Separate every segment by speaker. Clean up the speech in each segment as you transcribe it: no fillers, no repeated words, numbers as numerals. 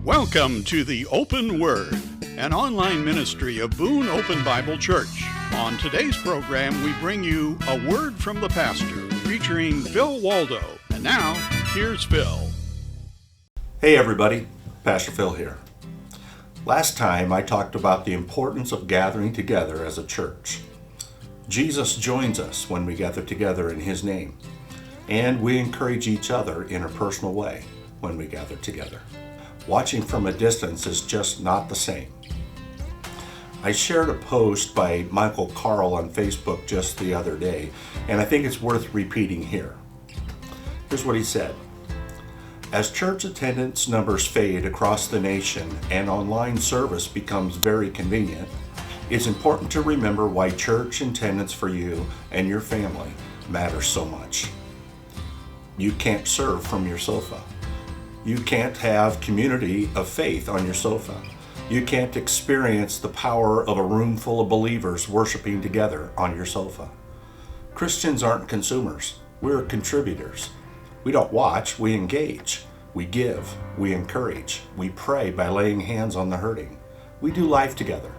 Speaker 1: Welcome to the Open Word, an online ministry of Boone Open Bible Church. On today's program, we bring you a word from the pastor featuring Phil Waldo. And now, here's Phil.
Speaker 2: Hey everybody, Pastor Phil here. Last time I talked about the importance of gathering together as a church. Jesus joins us when we gather together in His name, and we encourage each other in a personal way when we gather together. Watching from a distance is just not the same. I shared a post by Michael Carl on Facebook just the other day, and I think it's worth repeating here. Here's what he said. As church attendance numbers fade across the nation and online service becomes very convenient, it's important to remember why church attendance for you and your family matters so much. You can't serve from your sofa. You can't have community of faith on your sofa. You can't experience the power of a room full of believers worshiping together on your sofa. Christians aren't consumers. We're contributors. We don't watch, we engage. We give, we encourage. We pray by laying hands on the hurting. We do life together.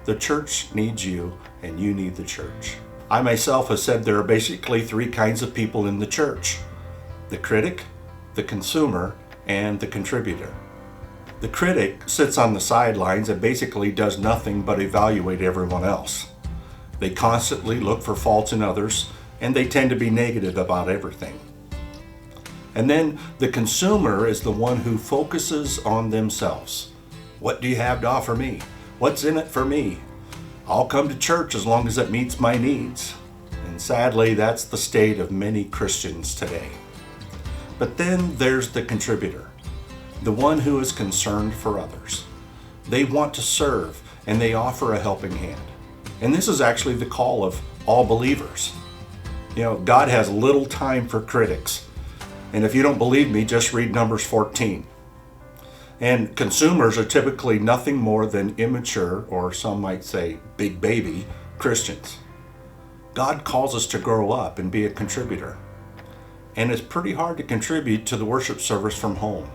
Speaker 2: The church needs you, and you need the church. I myself have said there are basically three kinds of people in the church: the critic, the consumer, and the contributor. The critic sits on the sidelines and basically does nothing but evaluate everyone else. They constantly look for faults in others, and they tend to be negative about everything. And then the consumer is the one who focuses on themselves. What do you have to offer me? What's in it for me? I'll come to church as long as it meets my needs. And sadly, that's the state of many Christians today. But then there's the contributor, the one who is concerned for others. They want to serve, and they offer a helping hand. And this is actually the call of all believers. You know, God has little time for critics. And if you don't believe me, just read Numbers 14. And consumers are typically nothing more than immature, or some might say big baby, Christians. God calls us to grow up and be a contributor. And it's pretty hard to contribute to the worship service from home.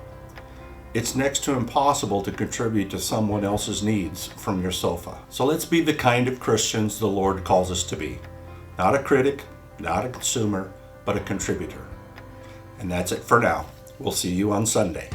Speaker 2: It's next to impossible to contribute to someone else's needs from your sofa. So let's be the kind of Christians the Lord calls us to be. Not a critic, not a consumer, but a contributor. And that's it for now. We'll see you on Sunday.